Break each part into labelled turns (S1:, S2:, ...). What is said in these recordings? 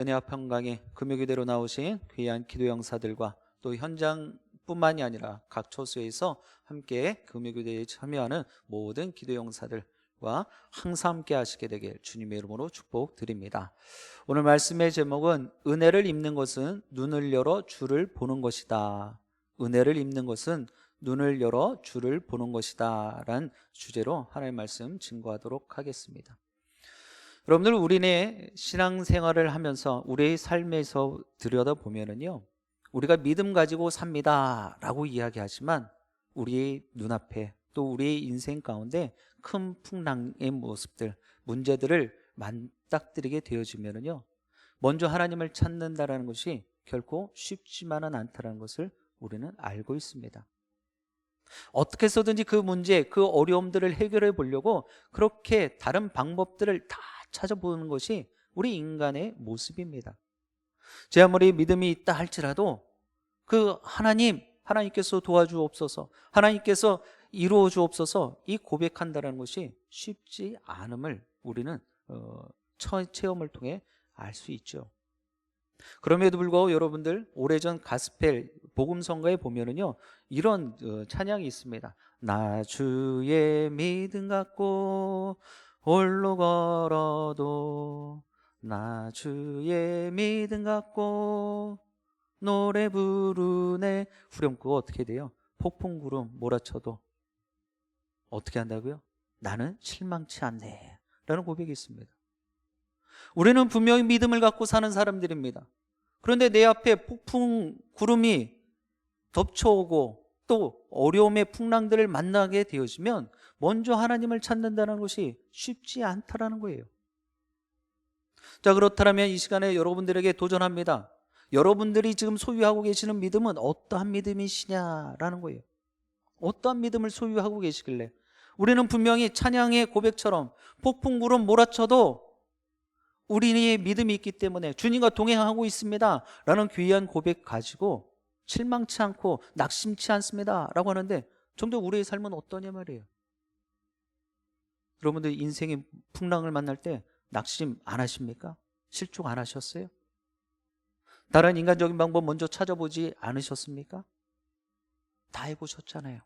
S1: 은혜와 평강에 금요기대로 나오신 귀한 기도 영사들과 또 현장뿐만이 아니라 각 처소에서 함께 금요기대에 참여하는 모든 기도 영사들과 항상 함께 하시게 되길 주님의 이름으로 축복드립니다. 오늘 말씀의 제목은 은혜를 입는 것은 눈을 열어 주를 보는 것이다. 은혜를 입는 것은 눈을 열어 주를 보는 것이다 라는 주제로 하나님의 말씀 증거하도록 하겠습니다. 여러분들, 우리네 신앙생활을 하면서 우리의 삶에서 들여다보면은요, 우리가 믿음 가지고 삽니다 라고 이야기하지만 우리의 눈앞에 또 우리의 인생 가운데 큰 풍랑의 모습들, 문제들을 맞닥뜨리게 되어지면은요, 먼저 하나님을 찾는다라는 것이 결코 쉽지만은 않다는 것을 우리는 알고 있습니다. 어떻게 해서든지 그 문제, 그 어려움들을 해결해 보려고 그렇게 다른 방법들을 다 찾아보는 것이 우리 인간의 모습입니다. 제 아무리 믿음이 있다 할지라도 그 하나님께서 도와주옵소서, 하나님께서 이루어 주옵소서, 이 고백한다는 것이 쉽지 않음을 우리는 체험을 통해 알 수 있죠. 그럼에도 불구하고 여러분들, 오래전 가스펠 복음성가에 보면은요, 이런 찬양이 있습니다. 나 주의 믿음 갖고 홀로 걸어도, 나 주의 믿음 갖고 노래 부르네. 후렴구가 어떻게 돼요? 폭풍 구름 몰아쳐도 어떻게 한다고요? 나는 실망치 않네 라는 고백이 있습니다. 우리는 분명히 믿음을 갖고 사는 사람들입니다. 그런데 내 앞에 폭풍 구름이 덮쳐오고 또 어려움의 풍랑들을 만나게 되어지면 먼저 하나님을 찾는다는 것이 쉽지 않다라는 거예요. 자, 그렇다면 이 시간에 여러분들에게 도전합니다. 여러분들이 지금 소유하고 계시는 믿음은 어떠한 믿음이시냐라는 거예요. 어떠한 믿음을 소유하고 계시길래? 우리는 분명히 찬양의 고백처럼 폭풍 구름 몰아쳐도 우리의 믿음이 있기 때문에 주님과 동행하고 있습니다 라는 귀한 고백 가지고 실망치 않고 낙심치 않습니다 라고 하는데, 좀 더 우리의 삶은 어떠냐 말이에요. 여러분들 인생의 풍랑을 만날 때 낙심 안 하십니까? 실족 안 하셨어요? 다른 인간적인 방법 먼저 찾아보지 않으셨습니까? 다 해보셨잖아요.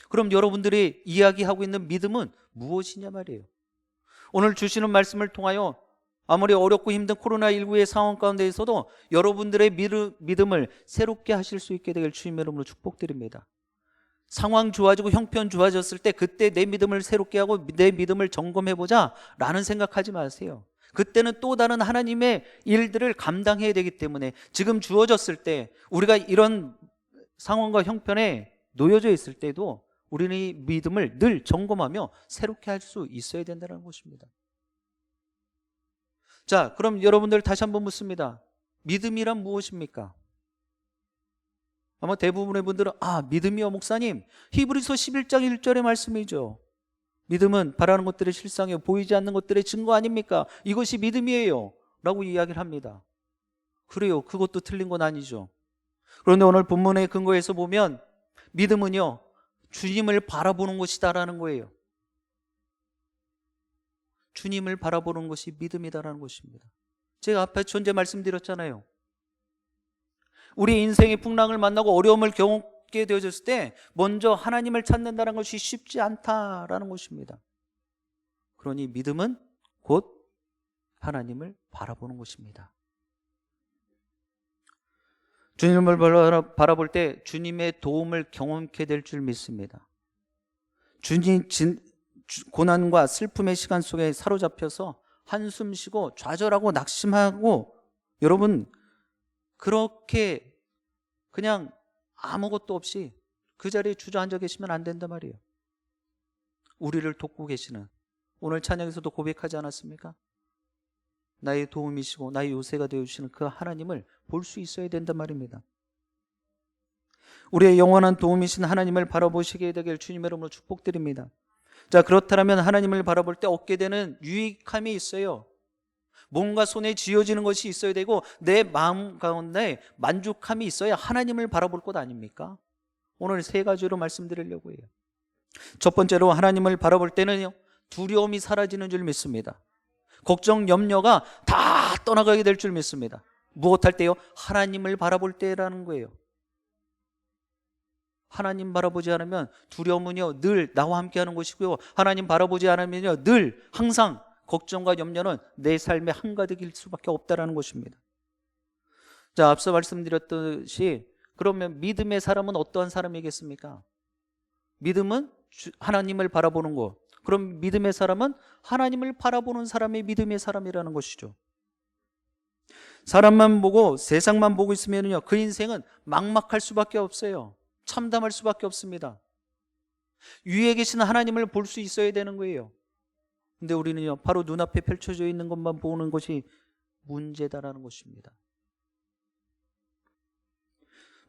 S1: 그럼 여러분들이 이야기하고 있는 믿음은 무엇이냐 말이에요. 오늘 주시는 말씀을 통하여 아무리 어렵고 힘든 코로나19의 상황 가운데에서도 여러분들의 믿음을 새롭게 하실 수 있게 되길 주님의 이름으로 축복드립니다. 상황 좋아지고 형편 좋아졌을 때 그때 내 믿음을 새롭게 하고 내 믿음을 점검해보자 라는 생각하지 마세요. 그때는 또 다른 하나님의 일들을 감당해야 되기 때문에 지금 주어졌을 때, 우리가 이런 상황과 형편에 놓여져 있을 때도 우리는 이 믿음을 늘 점검하며 새롭게 할 수 있어야 된다는 것입니다. 자, 그럼 여러분들 다시 한번 묻습니다. 믿음이란 무엇입니까? 아마 대부분의 분들은 믿음이요 목사님, 히브리서 11장 1절의 말씀이죠. 믿음은 바라는 것들의 실상이요 보이지 않는 것들의 증거 아닙니까? 이것이 믿음이에요 라고 이야기를 합니다. 그래요, 그것도 틀린 건 아니죠. 그런데 오늘 본문의 근거에서 보면 믿음은요, 주님을 바라보는 것이다라는 거예요. 주님을 바라보는 것이 믿음이다라는 것입니다. 제가 앞에 전제 말씀드렸잖아요. 우리 인생의 풍랑을 만나고 어려움을 겪게 되어졌을 때 먼저 하나님을 찾는다는 것이 쉽지 않다라는 것입니다. 그러니 믿음은 곧 하나님을 바라보는 것입니다. 주님을 바라볼 때 주님의 도움을 경험하게 될 줄 믿습니다. 고난과 슬픔의 시간 속에 사로잡혀서 한숨 쉬고 좌절하고 낙심하고, 여러분 그렇게 그냥 아무것도 없이 그 자리에 주저앉아 계시면 안 된단 말이에요. 우리를 돕고 계시는, 오늘 찬양에서도 고백하지 않았습니까? 나의 도움이시고 나의 요새가 되어주시는 그 하나님을 볼 수 있어야 된단 말입니다. 우리의 영원한 도움이신 하나님을 바라보시게 되길 주님의 이름으로 축복드립니다. 자, 그렇다면 하나님을 바라볼 때 얻게 되는 유익함이 있어요. 뭔가 손에 쥐어지는 것이 있어야 되고 내 마음 가운데 만족함이 있어야 하나님을 바라볼 것 아닙니까? 오늘 세 가지로 말씀드리려고 해요. 첫 번째로, 하나님을 바라볼 때는요, 두려움이 사라지는 줄 믿습니다. 걱정, 염려가 다 떠나가게 될 줄 믿습니다. 무엇할 때요? 하나님을 바라볼 때라는 거예요. 하나님 바라보지 않으면 두려움은요 늘 나와 함께 하는 것이고요, 하나님 바라보지 않으면요 늘 항상 걱정과 염려는 내 삶에 한가득일 수밖에 없다라는 것입니다. 자, 앞서 말씀드렸듯이 그러면 믿음의 사람은 어떠한 사람이겠습니까? 믿음은 하나님을 바라보는 것. 그럼 믿음의 사람은 하나님을 바라보는 사람이 믿음의 사람이라는 것이죠. 사람만 보고 세상만 보고 있으면요 그 인생은 막막할 수밖에 없어요. 참담할 수밖에 없습니다. 위에 계신 하나님을 볼 수 있어야 되는 거예요. 근데 우리는요 바로 눈앞에 펼쳐져 있는 것만 보는 것이 문제다라는 것입니다.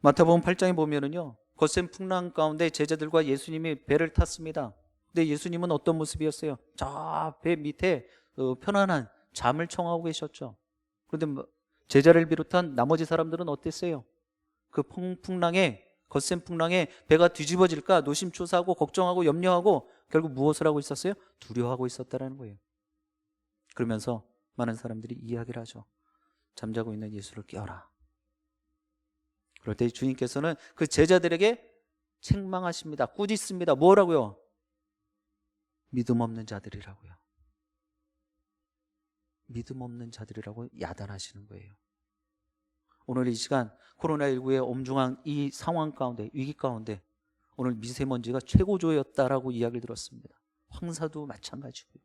S1: 마태복음 8장에 보면은요 거센 풍랑 가운데 제자들과 예수님이 배를 탔습니다. 근데 예수님은 어떤 모습이었어요? 저 배 밑에 편안한 잠을 청하고 계셨죠. 그런데 제자를 비롯한 나머지 사람들은 어땠어요? 그 거센 풍랑에 배가 뒤집어질까 노심초사하고 걱정하고 염려하고 결국 무엇을 하고 있었어요? 두려워하고 있었다는 거예요. 그러면서 많은 사람들이 이야기를 하죠. 잠자고 있는 예수를 깨워라. 그럴 때 주님께서는 그 제자들에게 책망하십니다. 꾸짖습니다. 뭐라고요? 믿음 없는 자들이라고요. 믿음 없는 자들이라고 야단하시는 거예요. 오늘 이 시간 코로나19의 엄중한 이 상황 가운데, 위기 가운데 오늘 미세먼지가 최고조였다라고 이야기를 들었습니다. 황사도 마찬가지고요.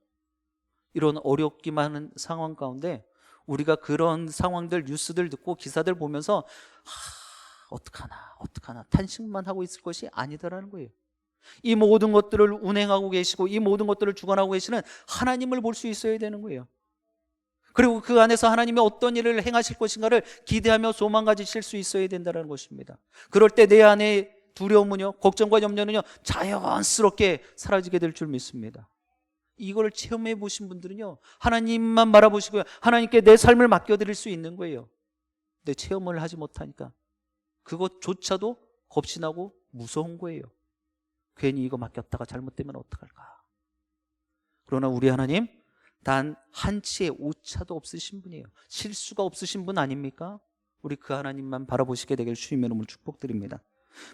S1: 이런 어렵기만 한 상황 가운데 우리가 그런 상황들, 뉴스들 듣고 기사들 보면서 어떡하나 탄식만 하고 있을 것이 아니다라는 거예요. 이 모든 것들을 운행하고 계시고 이 모든 것들을 주관하고 계시는 하나님을 볼 수 있어야 되는 거예요. 그리고 그 안에서 하나님이 어떤 일을 행하실 것인가를 기대하며 소망 가지실 수 있어야 된다는 것입니다. 그럴 때 내 안에 두려움은요, 걱정과 염려는요 자연스럽게 사라지게 될 줄 믿습니다. 이걸 체험해 보신 분들은요 하나님만 바라보시고요 하나님께 내 삶을 맡겨드릴 수 있는 거예요. 근데 체험을 하지 못하니까 그것조차도 겁이 나고 무서운 거예요. 괜히 이거 맡겼다가 잘못되면 어떡할까. 그러나 우리 하나님 단 한치의 오차도 없으신 분이에요. 실수가 없으신 분 아닙니까? 우리 그 하나님만 바라보시게 되길 주님의 이름으로 축복드립니다.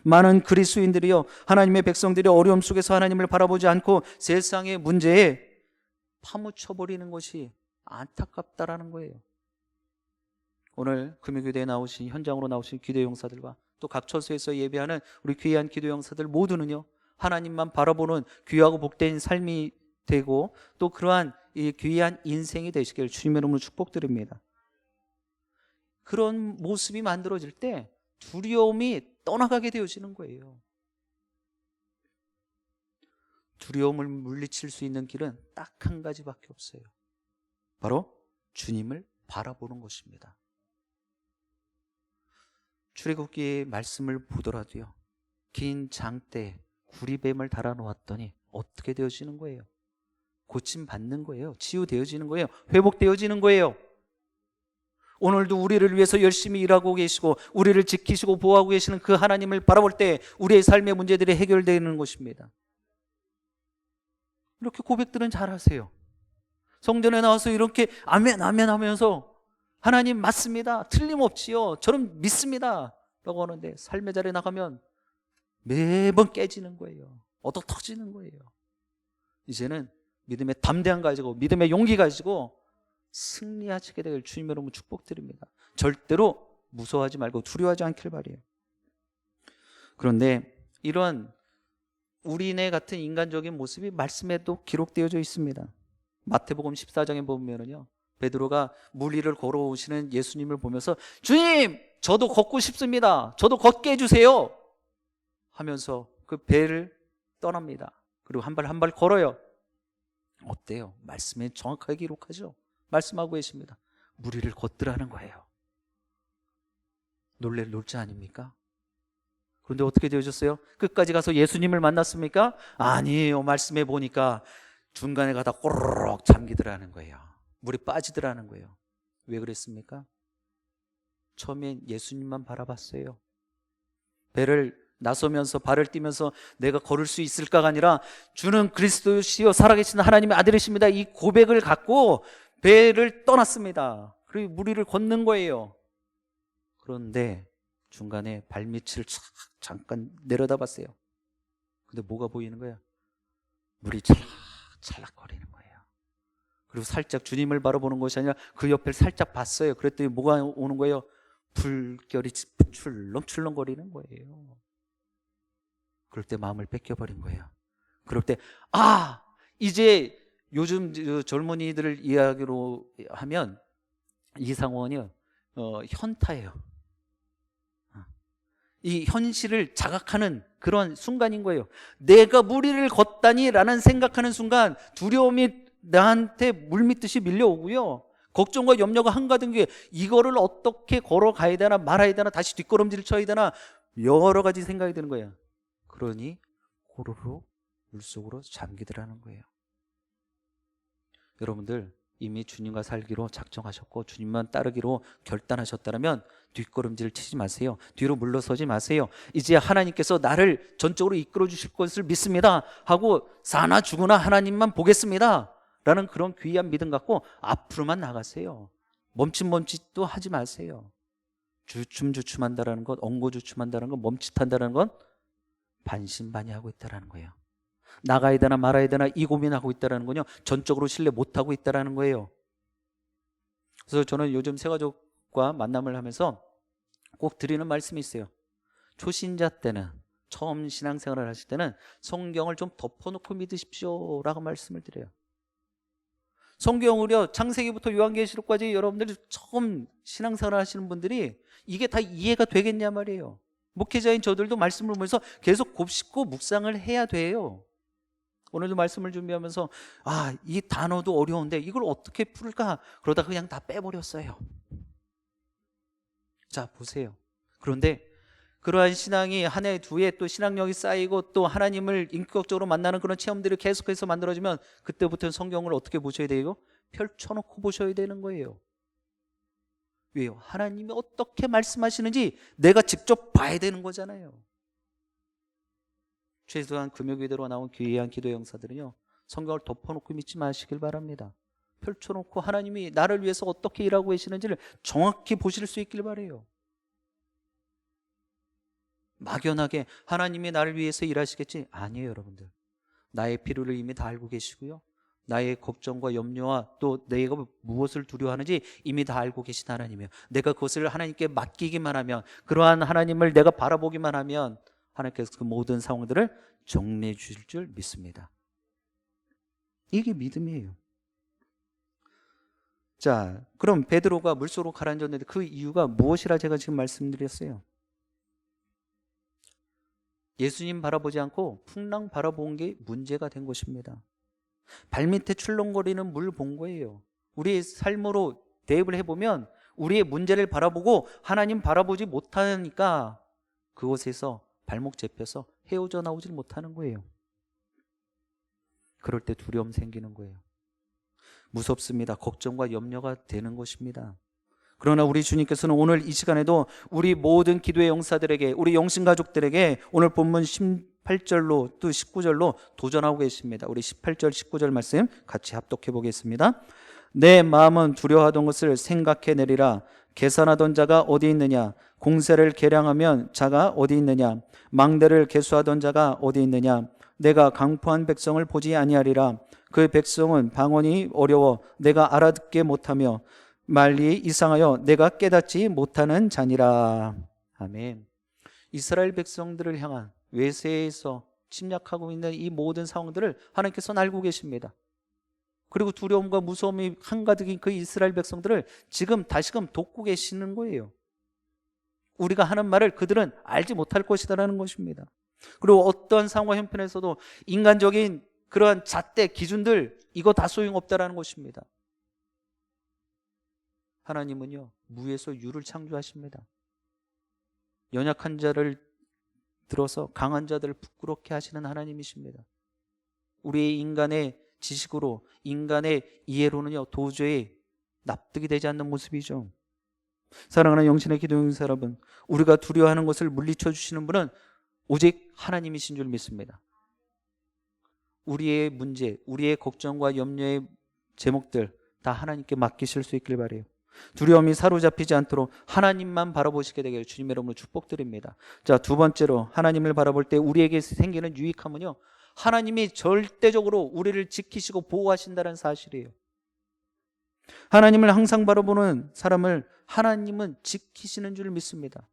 S1: 많은 그리스도인들이요 하나님의 백성들이 어려움 속에서 하나님을 바라보지 않고 세상의 문제에 파묻혀버리는 것이 안타깝다라는 거예요. 오늘 금요교대에 나오신, 현장으로 나오신 기도 용사들과 또 각 처소에서 예배하는 우리 귀한 기도 용사들 모두는요 하나님만 바라보는 귀하고 복된 삶이 되고 또 그러한 이 귀한 인생이 되시길 주님의 이름으로 축복드립니다. 그런 모습이 만들어질 때 두려움이 떠나가게 되어지는 거예요. 두려움을 물리칠 수 있는 길은 딱 한 가지밖에 없어요. 바로 주님을 바라보는 것입니다. 출애굽기의 말씀을 보더라도요 긴 장대에 구리뱀을 달아놓았더니 어떻게 되어지는 거예요? 고침받는 거예요. 치유되어지는 거예요. 회복되어지는 거예요. 오늘도 우리를 위해서 열심히 일하고 계시고 우리를 지키시고 보호하고 계시는 그 하나님을 바라볼 때 우리의 삶의 문제들이 해결되는 것입니다. 이렇게 고백들은 잘하세요. 성전에 나와서 이렇게 아멘 아멘 하면서 하나님 맞습니다, 틀림없지요, 저는 믿습니다 라고 하는데 삶의 자리에 나가면 매번 깨지는 거예요. 얻어 터지는 거예요. 이제는 믿음의 담대함 가지고 믿음의 용기 가지고 승리하시게 되길 주님의 이름으로 축복드립니다. 절대로 무서워하지 말고 두려워하지 않길 바라요. 그런데 이런 우리네 같은 인간적인 모습이 말씀에도 기록되어져 있습니다. 마태복음 14장에 보면은요 베드로가 물 위를 걸어오시는 예수님을 보면서 주님 저도 걷고 싶습니다, 저도 걷게 해주세요 하면서 그 배를 떠납니다. 그리고 한 발 한 발 걸어요. 어때요? 말씀에 정확하게 기록하죠. 말씀하고 계십니다. 물 위를 걷더라는 거예요. 놀랄 놀자 아닙니까? 그런데 어떻게 되어졌어요? 끝까지 가서 예수님을 만났습니까? 아니에요. 말씀해 보니까 중간에 가다 꼬르륵 잠기더라는 거예요. 물이 빠지더라는 거예요. 왜 그랬습니까? 처음엔 예수님만 바라봤어요. 배를 나서면서 발을 띄면서 내가 걸을 수 있을까가 아니라 주는 그리스도시요 살아계신 하나님의 아들이십니다, 이 고백을 갖고 배를 떠났습니다. 그리고 물 위를 걷는 거예요. 그런데 중간에 발밑을 잠깐 내려다봤어요. 근데 뭐가 보이는 거야? 물이 찰락찰락거리는 거예요. 그리고 살짝 주님을 바라보는 것이 아니라 그 옆을 살짝 봤어요. 그랬더니 뭐가 오는 거예요? 불결이 출렁출렁거리는 거예요. 그럴 때 마음을 뺏겨버린 거예요. 그럴 때 이제 요즘 젊은이들 이야기로 하면 이 상황은요 현타예요. 이 현실을 자각하는 그런 순간인 거예요. 내가 물 위를 걷다니 라는 생각하는 순간 두려움이 나한테 물밀듯이 밀려오고요, 걱정과 염려가 한가득 게 이거를 어떻게 걸어가야 되나 말아야 되나 다시 뒷걸음질을 쳐야 되나 여러 가지 생각이 드는 거예요. 그러니 호로록 물속으로 잠기더라는 거예요. 여러분들 이미 주님과 살기로 작정하셨고 주님만 따르기로 결단하셨다면 뒷걸음질 치지 마세요. 뒤로 물러서지 마세요. 이제 하나님께서 나를 전적으로 이끌어 주실 것을 믿습니다 하고 사나 죽으나 하나님만 보겠습니다 라는 그런 귀한 믿음 갖고 앞으로만 나가세요. 멈칫멈칫도 하지 마세요. 주춤주춤한다는 것, 엉거주춤한다는 것, 멈칫한다는 건 반신반의하고 있다는 거예요. 나가야 되나 말아야 되나 이 고민하고 있다는 건요, 전적으로 신뢰 못하고 있다는 거예요. 그래서 저는 요즘 새가족과 만남을 하면서 꼭 드리는 말씀이 있어요. 초신자 때는, 처음 신앙생활을 하실 때는 성경을 좀 덮어놓고 믿으십시오 라고 말씀을 드려요. 성경을요 창세기부터 요한계시록까지 여러분들이 처음 신앙생활 하시는 분들이 이게 다 이해가 되겠냐 말이에요. 목회자인 저들도 말씀을 보면서 계속 곱씹고 묵상을 해야 돼요. 오늘도 말씀을 준비하면서 이 단어도 어려운데 이걸 어떻게 풀까 그러다 그냥 다 빼버렸어요. 자 보세요. 그런데 그러한 신앙이 한 해 두 해 또 신앙력이 쌓이고 또 하나님을 인격적으로 만나는 그런 체험들이 계속해서 만들어지면 그때부터는 성경을 어떻게 보셔야 돼요? 펼쳐놓고 보셔야 되는 거예요. 왜요? 하나님이 어떻게 말씀하시는지 내가 직접 봐야 되는 거잖아요. 최소한 금요기대로 나온 귀한 기도 영사들은요 성경을 덮어놓고 믿지 마시길 바랍니다. 펼쳐놓고 하나님이 나를 위해서 어떻게 일하고 계시는지를 정확히 보실 수 있길 바라요. 막연하게 하나님이 나를 위해서 일하시겠지? 아니에요 여러분들. 나의 필요를 이미 다 알고 계시고요, 나의 걱정과 염려와 또 내가 무엇을 두려워하는지 이미 다 알고 계신 하나님이에요. 내가 그것을 하나님께 맡기기만 하면, 그러한 하나님을 내가 바라보기만 하면 하나님께서 그 모든 상황들을 정리해 주실 줄 믿습니다. 이게 믿음이에요. 자, 그럼 베드로가 물속으로 가라앉았는데 그 이유가 무엇이라 제가 지금 말씀드렸어요. 예수님 바라보지 않고 풍랑 바라본 게 문제가 된 것입니다. 발밑에 출렁거리는 물 본 거예요. 우리의 삶으로 대입을 해보면 우리의 문제를 바라보고 하나님 바라보지 못하니까 그곳에서 발목 잡혀서 헤어져 나오질 못하는 거예요. 그럴 때 두려움 생기는 거예요. 무섭습니다. 걱정과 염려가 되는 것입니다. 그러나 우리 주님께서는 오늘 이 시간에도 우리 모든 기도의 영사들에게, 우리 영신가족들에게 오늘 본문 18절로 또 19절로 도전하고 계십니다. 우리 18절 19절 말씀 같이 합독해 보겠습니다. 내 마음은 두려워하던 것을 생각해내리라. 계산하던 자가 어디 있느냐? 공세를 계량하면 자가 어디 있느냐? 망대를 계수하던 자가 어디 있느냐? 내가 강포한 백성을 보지 아니하리라. 그 백성은 방언이 어려워 내가 알아듣게 못하며 말이 이상하여 내가 깨닫지 못하는 자니라. 아멘. 이스라엘 백성들을 향한 외세에서 침략하고 있는 이 모든 상황들을 하나님께서는 알고 계십니다. 그리고 두려움과 무서움이 한가득인 그 이스라엘 백성들을 지금 다시금 돕고 계시는 거예요. 우리가 하는 말을 그들은 알지 못할 것이다라는 것입니다. 그리고 어떤 상황 형편에서도 인간적인 그러한 잣대 기준들 이거 다 소용없다라는 것입니다. 하나님은요 무에서 유를 창조하십니다. 연약한 자를 들어서 강한 자들을 부끄럽게 하시는 하나님이십니다. 우리의 인간의 지식으로, 인간의 이해로는요 도저히 납득이 되지 않는 모습이죠. 사랑하는 영신의 기도용사 여러분, 우리가 두려워하는 것을 물리쳐 주시는 분은 오직 하나님이신 줄 믿습니다. 우리의 문제, 우리의 걱정과 염려의 제목들 다 하나님께 맡기실 수 있길 바라요. 두려움이 사로잡히지 않도록 하나님만 바라보시게 되길 주님의 이름으로 축복드립니다. 자, 두 번째로 하나님을 바라볼 때 우리에게 생기는 유익함은요, 하나님이 절대적으로 우리를 지키시고 보호하신다는 사실이에요. 하나님을 항상 바라보는 사람을 하나님은 지키시는 줄 믿습니다.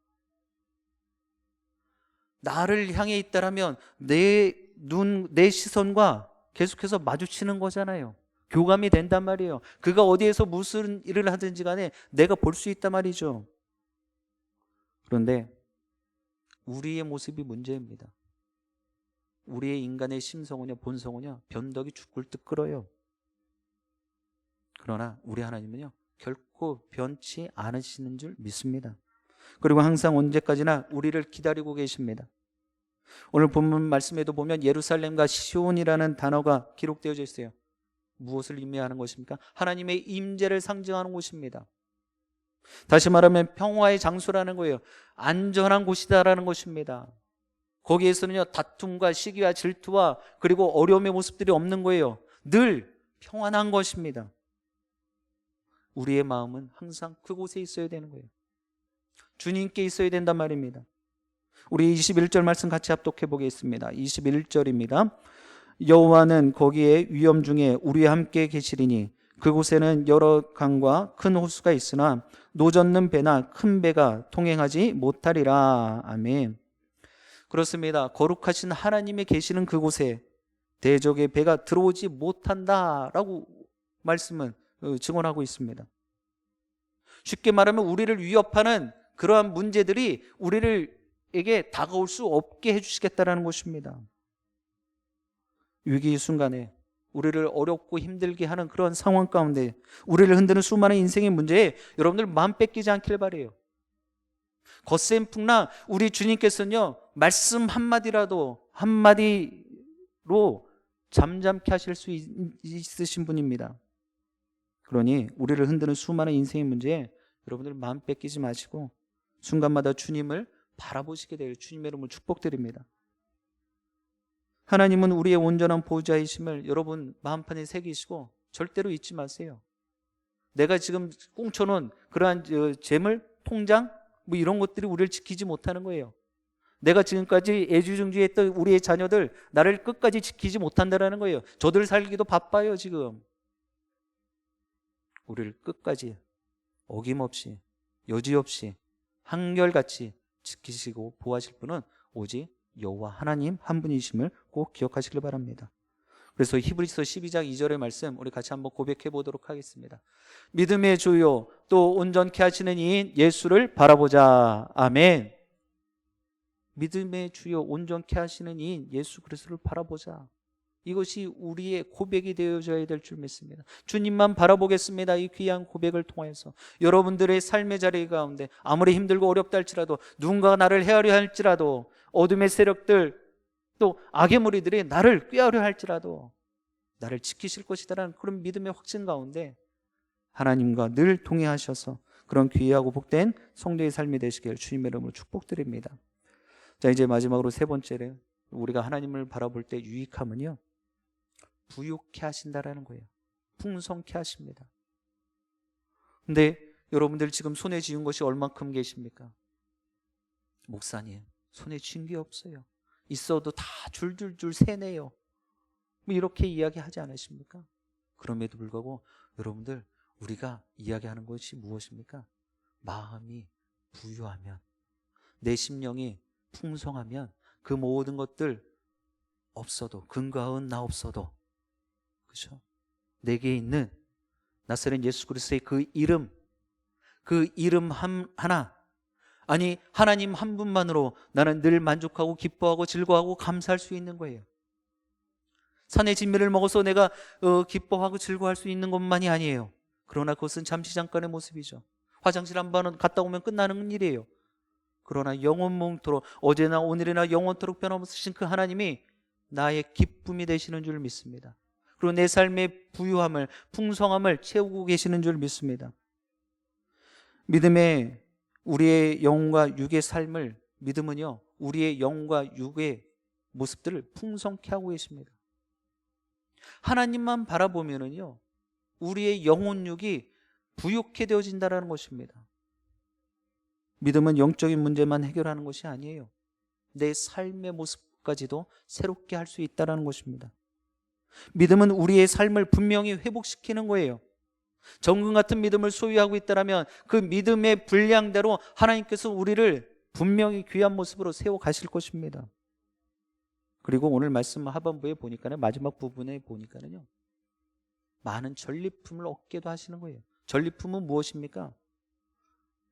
S1: 나를 향해 있다라면 내 눈, 내 시선과 계속해서 마주치는 거잖아요. 교감이 된단 말이에요. 그가 어디에서 무슨 일을 하든지 간에 내가 볼 수 있단 말이죠. 그런데 우리의 모습이 문제입니다. 우리의 인간의 심성은요, 본성은요, 변덕이 죽을 듯 끓어요. 그러나 우리 하나님은요, 결코 변치 않으시는 줄 믿습니다. 그리고 항상 언제까지나 우리를 기다리고 계십니다. 오늘 본문 말씀에도 보면 예루살렘과 시온이라는 단어가 기록되어져 있어요. 무엇을 의미하는 것입니까? 하나님의 임재를 상징하는 곳입니다. 다시 말하면 평화의 장소라는 거예요. 안전한 곳이다라는 것입니다. 거기에서는요, 다툼과 시기와 질투와 그리고 어려움의 모습들이 없는 거예요. 늘 평안한 것입니다. 우리의 마음은 항상 그곳에 있어야 되는 거예요. 주님께 있어야 된단 말입니다. 우리 21절 말씀 같이 합독해 보겠습니다. 21절입니다. 여호와는 거기에 위험 중에 우리와 함께 계시리니 그곳에는 여러 강과 큰 호수가 있으나 노젓는 배나 큰 배가 통행하지 못하리라. 아멘. 그렇습니다. 거룩하신 하나님이 계시는 그곳에 대적의 배가 들어오지 못한다라고 말씀은 증언하고 있습니다. 쉽게 말하면 우리를 위협하는 그러한 문제들이 우리에게 다가올 수 없게 해주시겠다는 것입니다. 위기 순간에 우리를 어렵고 힘들게 하는 그런 상황 가운데 우리를 흔드는 수많은 인생의 문제에 여러분들 마음 뺏기지 않길 바라요. 거센 풍랑, 우리 주님께서는요, 말씀 한마디로 잠잠케 하실 수 있으신 분입니다. 그러니 우리를 흔드는 수많은 인생의 문제에 여러분들 마음 뺏기지 마시고 순간마다 주님을 바라보시게 될 주님의 이름으로 축복드립니다. 하나님은 우리의 온전한 보호자이심을 여러분 마음판에 새기시고 절대로 잊지 마세요. 내가 지금 꽁쳐놓은 그러한 재물, 통장 뭐 이런 것들이 우리를 지키지 못하는 거예요. 내가 지금까지 애지중지했던 우리의 자녀들 나를 끝까지 지키지 못한다는 거예요. 저들 살기도 바빠요 지금. 우리를 끝까지 어김없이 여지없이 한결같이 지키시고 보호하실 분은 오직 여호와 하나님 한 분이심을 꼭 기억하시길 바랍니다. 그래서 히브리서 12장 2절의 말씀 우리 같이 한번 고백해 보도록 하겠습니다. 믿음의 주요 또 온전케 하시는 이인 예수를 바라보자. 아멘. 믿음의 주요 온전케 하시는 이인 예수 그리스도를 바라보자. 이것이 우리의 고백이 되어져야 될 줄 믿습니다. 주님만 바라보겠습니다. 이 귀한 고백을 통해서 여러분들의 삶의 자리 가운데 아무리 힘들고 어렵다 할지라도 누군가가 나를 헤아려 할지라도 어둠의 세력들 또 악의 무리들이 나를 꾀하려 할지라도 나를 지키실 것이다라는 그런 믿음의 확신 가운데 하나님과 늘 동행하셔서 그런 귀하고 복된 성도의 삶이 되시길 주님의 이름으로 축복드립니다. 자, 이제 마지막으로 세 번째로 우리가 하나님을 바라볼 때 유익함은요, 부유케 하신다라는 거예요. 풍성케 하십니다. 근데 여러분들 지금 손에 쥐은 것이 얼만큼 계십니까? 목사님, 손에 쥐은 게 없어요. 있어도 다 줄줄줄 새네요. 뭐 이렇게 이야기하지 않으십니까? 그럼에도 불구하고 여러분들 우리가 이야기하는 것이 무엇입니까? 마음이 부유하면, 내 심령이 풍성하면 그 모든 것들 없어도, 근거한 나 없어도, 그렇죠? 내게 있는 나사렛 예수 그리스도의 그 이름 하나, 아니 하나님 한 분만으로 나는 늘 만족하고 기뻐하고 즐거워하고 감사할 수 있는 거예요. 산의 진미를 먹어서 내가 기뻐하고 즐거워할 수 있는 것만이 아니에요. 그러나 그것은 잠시 잠깐의 모습이죠. 화장실 한 번은 갔다 오면 끝나는 일이에요. 그러나 영원토록, 어제나 오늘이나 영원토록 변함없으신 그 하나님이 나의 기쁨이 되시는 줄 믿습니다. 그리고 내 삶의 부유함을, 풍성함을 채우고 계시는 줄 믿습니다. 믿음의 우리의 영과 육의 삶을, 믿음은요, 우리의 영과 육의 모습들을 풍성케 하고 계십니다. 하나님만 바라보면은요, 우리의 영혼육이 부욕해 되어진다는 것입니다. 믿음은 영적인 문제만 해결하는 것이 아니에요. 내 삶의 모습까지도 새롭게 할 수 있다는 것입니다. 믿음은 우리의 삶을 분명히 회복시키는 거예요. 정금 같은 믿음을 소유하고 있다면 그 믿음의 분량대로 하나님께서 우리를 분명히 귀한 모습으로 세워 가실 것입니다. 그리고 오늘 말씀 하반부에 보니까는, 마지막 부분에 보니까는요, 많은 전리품을 얻게도 하시는 거예요. 전리품은 무엇입니까?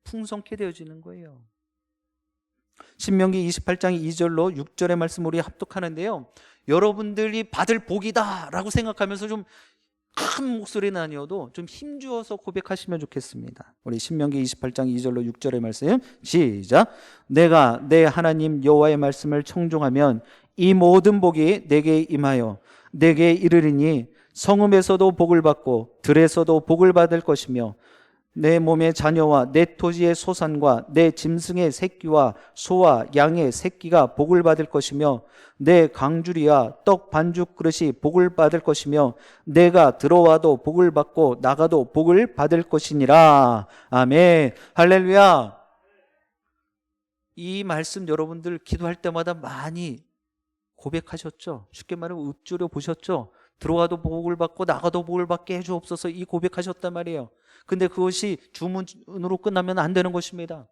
S1: 풍성케 되어지는 거예요. 신명기 28장 2절로 6절의 말씀 우리 합독하는데요, 여러분들이 받을 복이다 라고 생각하면서 좀 큰 목소리는 아니어도 좀 힘주어서 고백하시면 좋겠습니다. 우리 신명기 28장 2절로 6절의 말씀 시작. 내가 내 하나님 여호와의 말씀을 청종하면 이 모든 복이 내게 임하여 내게 이르리니 성읍에서도 복을 받고 들에서도 복을 받을 것이며 내 몸의 자녀와 내 토지의 소산과 내 짐승의 새끼와 소와 양의 새끼가 복을 받을 것이며 내 강주리와 떡 반죽 그릇이 복을 받을 것이며 내가 들어와도 복을 받고 나가도 복을 받을 것이니라. 아멘. 할렐루야. 이 말씀 여러분들 기도할 때마다 많이 고백하셨죠? 쉽게 말하면 읊조려 보셨죠? 들어와도 복을 받고 나가도 복을 받게 해주옵소서, 이 고백하셨단 말이에요. 근데 그것이 주문으로 끝나면 안 되는 것입니다.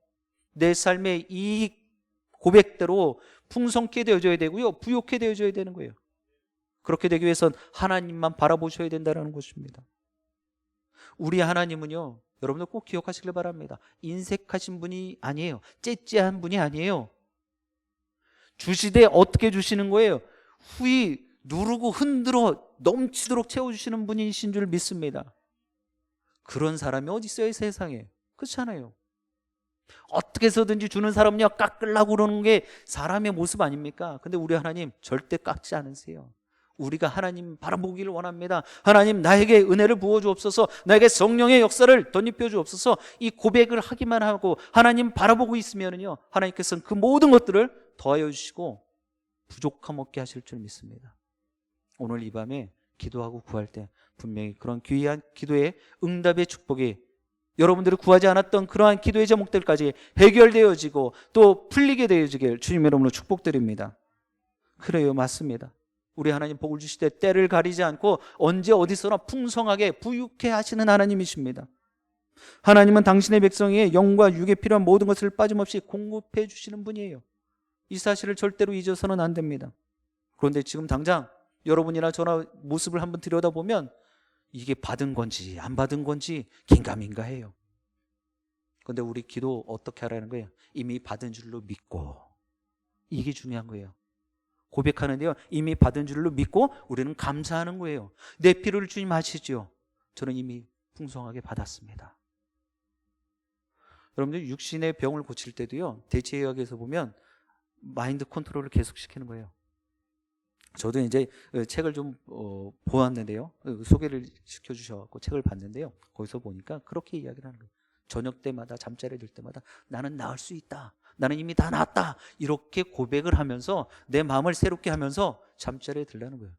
S1: 내 삶에 이 고백대로 풍성케 되어져야 되고요, 부욕케 되어져야 되는 거예요. 그렇게 되기 위해선 하나님만 바라보셔야 된다는 것입니다. 우리 하나님은요, 여러분들 꼭 기억하시길 바랍니다. 인색하신 분이 아니에요. 째째한 분이 아니에요. 주시되 어떻게 주시는 거예요? 후히 누르고 흔들어 넘치도록 채워주시는 분이신 줄 믿습니다. 그런 사람이 어디 있어요, 세상에? 그렇잖아요. 어떻게 해서든지 주는 사람은요, 깎으려고 그러는 게 사람의 모습 아닙니까? 근데 우리 하나님 절대 깎지 않으세요. 우리가 하나님 바라보기를 원합니다. 하나님, 나에게 은혜를 부어주옵소서, 나에게 성령의 역사를 덧입혀 주옵소서, 이 고백을 하기만 하고 하나님 바라보고 있으면요, 하나님께서는 그 모든 것들을 더하여 주시고 부족함 없게 하실 줄 믿습니다. 오늘 이 밤에 기도하고 구할 때 분명히 그런 귀한 기도의 응답의 축복이 여러분들이 구하지 않았던 그러한 기도의 제목들까지 해결되어지고 또 풀리게 되어지길 주님 이름으로 축복드립니다. 그래요, 맞습니다. 우리 하나님 복을 주실 때 때를 가리지 않고 언제 어디서나 풍성하게 부유케 하시는 하나님이십니다. 하나님은 당신의 백성에게 영과 육에 필요한 모든 것을 빠짐없이 공급해 주시는 분이에요. 이 사실을 절대로 잊어서는 안 됩니다. 그런데 지금 당장 여러분이나 저나 모습을 한번 들여다보면 이게 받은 건지 안 받은 건지 긴가민가해요. 그런데 우리 기도 어떻게 하라는 거예요? 이미 받은 줄로 믿고. 이게 중요한 거예요. 고백하는데요, 이미 받은 줄로 믿고 우리는 감사하는 거예요. 내 필요를 주님 아시죠? 저는 이미 풍성하게 받았습니다. 여러분들 육신의 병을 고칠 때도요, 대체의학에서 보면 마인드 컨트롤을 계속 시키는 거예요. 저도 이제 책을 좀 보았는데요, 소개를 시켜주셔서 책을 봤는데요, 거기서 보니까 그렇게 이야기를 하는 거예요. 저녁 때마다 잠자리에 들 때마다 나는 나을 수 있다, 나는 이미 다 낫다, 이렇게 고백을 하면서 내 마음을 새롭게 하면서 잠자리에 들라는 거예요.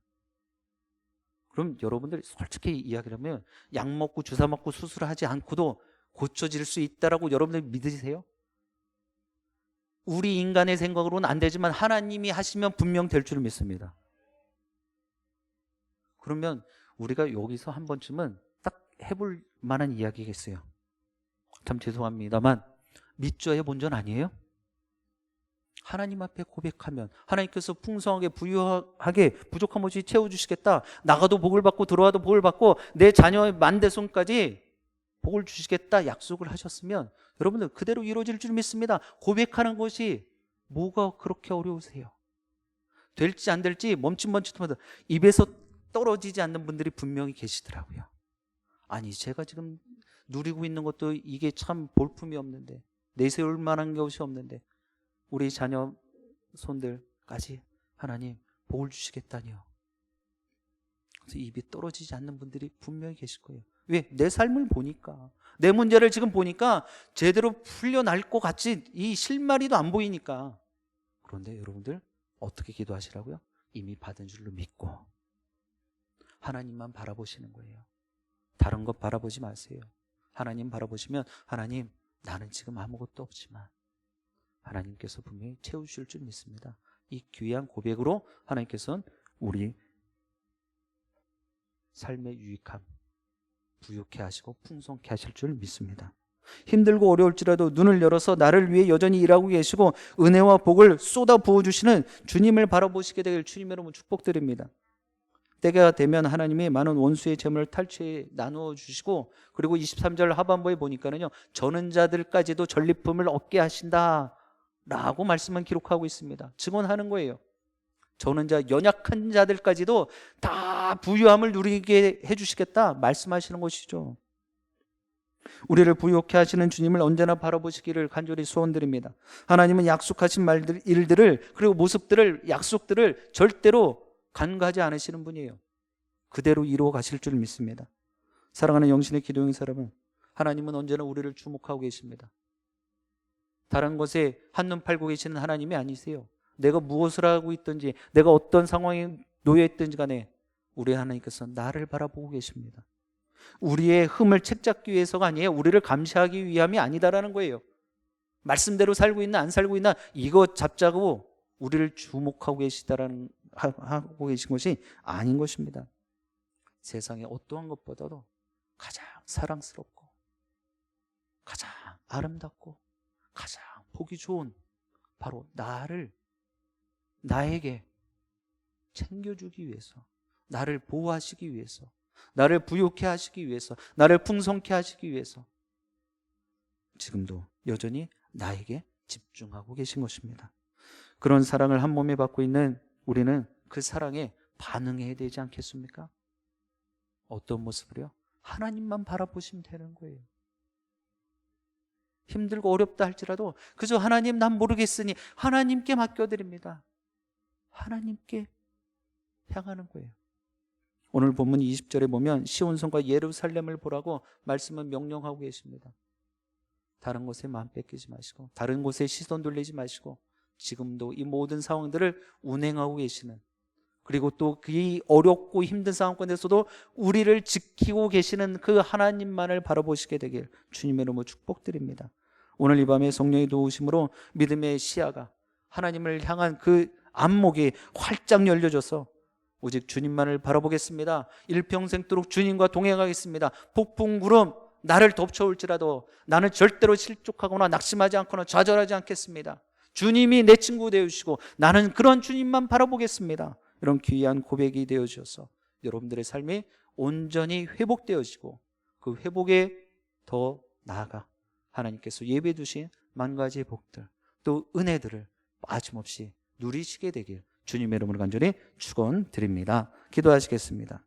S1: 그럼 여러분들 솔직히 이야기를 하면 약 먹고 주사 맞고 수술하지 않고도 고쳐질 수 있다라고 여러분들 믿으세요? 우리 인간의 생각으로는 안 되지만 하나님이 하시면 분명 될 줄 믿습니다. 그러면 우리가 여기서 한 번쯤은 딱 해볼 만한 이야기겠어요. 참 죄송합니다만 믿죠 해본 전 아니에요? 하나님 앞에 고백하면 하나님께서 풍성하게 부유하게 부족함 없이 채워주시겠다, 나가도 복을 받고 들어와도 복을 받고 내 자녀의 만대손까지 복을 주시겠다 약속을 하셨으면 여러분들 그대로 이루어질 줄 믿습니다. 고백하는 것이 뭐가 그렇게 어려우세요? 될지 안 될지 멈칫멈칫하면서 입에서 떨어지지 않는 분들이 분명히 계시더라고요. 아니, 제가 지금 누리고 있는 것도 이게 참 볼품이 없는데, 내세울 만한 것이 없는데 우리 자녀 손들까지 하나님 복을 주시겠다니요. 그래서 입이 떨어지지 않는 분들이 분명히 계실 거예요. 왜? 내 삶을 보니까, 내 문제를 지금 보니까 제대로 풀려날 것 같이 이 실마리도 안 보이니까. 그런데 여러분들 어떻게 기도하시라고요? 이미 받은 줄로 믿고 하나님만 바라보시는 거예요. 다른 것 바라보지 마세요. 하나님 바라보시면 하나님 나는 지금 아무것도 없지만 하나님께서 분명히 채우실 줄 믿습니다. 이 귀한 고백으로 하나님께서는 우리 삶의 유익함 부유케 하시고 풍성케 하실 줄 믿습니다. 힘들고 어려울지라도 눈을 열어서 나를 위해 여전히 일하고 계시고 은혜와 복을 쏟아 부어주시는 주님을 바라보시게 되길 주님의 이름으로 축복드립니다. 때가 되면 하나님이 많은 원수의 재물을 탈취해 나누어 주시고, 그리고 23절 하반부에 보니까는요, 저는 자들까지도 전리품을 얻게 하신다 라고 말씀만 기록하고 있습니다. 증언하는 거예요. 저는 자, 연약한 자들까지도 다 부유함을 누리게 해주시겠다 말씀하시는 것이죠. 우리를 부유케 하시는 주님을 언제나 바라보시기를 간절히 소원드립니다. 하나님은 약속하신 말들, 일들을, 그리고 모습들을, 약속들을 절대로 간과하지 않으시는 분이에요. 그대로 이루어 가실 줄 믿습니다. 사랑하는 영신의 기도용 사람은, 하나님은 언제나 우리를 주목하고 계십니다. 다른 것에 한눈 팔고 계시는 하나님이 아니세요. 내가 무엇을 하고 있든지, 내가 어떤 상황에 놓여 있든지 간에 우리 하나님께서 나를 바라보고 계십니다. 우리의 흠을 책잡기 위해서가 아니에요. 우리를 감시하기 위함이 아니다라는 거예요. 말씀대로 살고 있나 안 살고 있나 이거 잡자고 우리를 주목하고 하고 계신 것이 아닌 것입니다. 세상의 어떠한 것보다도 가장 사랑스럽고 가장 아름답고 가장 보기 좋은 바로 나에게 챙겨주기 위해서, 나를 보호하시기 위해서, 나를 부유케 하시기 위해서, 나를 풍성케 하시기 위해서 지금도 여전히 나에게 집중하고 계신 것입니다. 그런 사랑을 한 몸에 받고 있는 우리는 그 사랑에 반응해야 되지 않겠습니까? 어떤 모습으로요? 하나님만 바라보시면 되는 거예요. 힘들고 어렵다 할지라도 그저 하나님 난 모르겠으니 하나님께 맡겨드립니다. 하나님께 향하는 거예요. 오늘 본문 20절에 보면 시온성과 예루살렘을 보라고 말씀은 명령하고 계십니다. 다른 곳에 마음 뺏기지 마시고, 다른 곳에 시선 돌리지 마시고, 지금도 이 모든 상황들을 운행하고 계시는, 그리고 또 그 어렵고 힘든 상황 가운데서도 우리를 지키고 계시는 그 하나님만을 바라보시게 되길 주님의 이름으로 축복드립니다. 오늘 이 밤에 성령의 도우심으로 믿음의 시야가, 하나님을 향한 그 안목이 활짝 열려져서 오직 주님만을 바라보겠습니다. 일평생도록 주님과 동행하겠습니다. 폭풍 구름 나를 덮쳐올지라도 나는 절대로 실족하거나 낙심하지 않거나 좌절하지 않겠습니다. 주님이 내 친구 되어주시고 나는 그런 주님만 바라보겠습니다. 이런 귀한 고백이 되어주셔서 여러분들의 삶이 온전히 회복되어지고, 그 회복에 더 나아가 하나님께서 예배해 두신 만 가지의 복들, 또 은혜들을 빠짐없이 누리시게 되길 주님의 이름으로 간절히 축원드립니다. 기도하시겠습니다.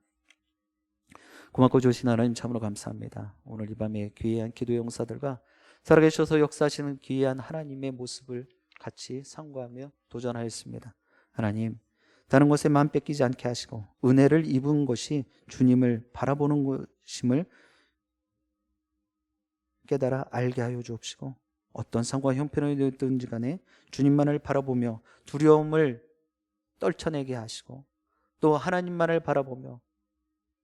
S1: 고맙고 좋으신 하나님 참으로 감사합니다. 오늘 이 밤에 귀한 기도의 용사들과 살아계셔서 역사하시는 귀한 하나님의 모습을 같이 상고하며 도전하였습니다. 하나님, 다른 것에 마음 뺏기지 않게 하시고 은혜를 입은 것이 주님을 바라보는 것임을 깨달아 알게 하여 주옵시고, 어떤 상황과 형편이 되든지 간에 주님만을 바라보며 두려움을 떨쳐내게 하시고, 또 하나님만을 바라보며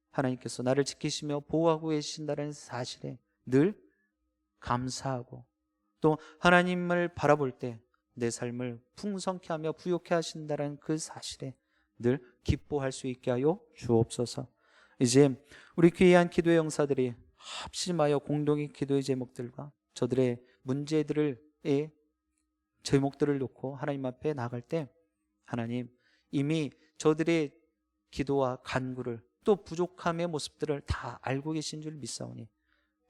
S1: 하나님께서 나를 지키시며 보호하고 계신다는 사실에 늘 감사하고, 또 하나님을 바라볼 때 내 삶을 풍성케 하며 부유케 하신다는 그 사실에 늘 기뻐할 수 있게 하여 주옵소서. 이제 우리 귀한 기도의 영사들이 합심하여 공동의 기도의 제목들과 저들의 문제들의 제목들을 놓고 하나님 앞에 나갈 때, 하나님 이미 저들의 기도와 간구를, 또 부족함의 모습들을 다 알고 계신 줄 믿사오니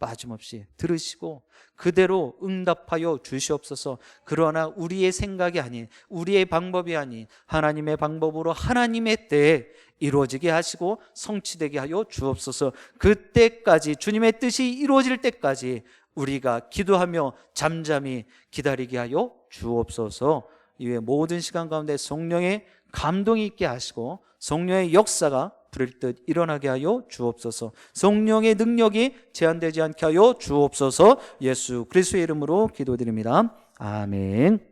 S1: 빠짐없이 들으시고 그대로 응답하여 주시옵소서. 그러나 우리의 생각이 아닌, 우리의 방법이 아닌 하나님의 방법으로 하나님의 때에 이루어지게 하시고 성취되게 하여 주옵소서. 그때까지, 주님의 뜻이 이루어질 때까지 우리가 기도하며 잠잠히 기다리게 하여 주옵소서. 이외 모든 시간 가운데 성령의 감동이 있게 하시고 성령의 역사가 부릴 듯 일어나게 하여 주옵소서. 성령의 능력이 제한되지 않게 하여 주옵소서. 예수 그리스도의 이름으로 기도드립니다. 아멘.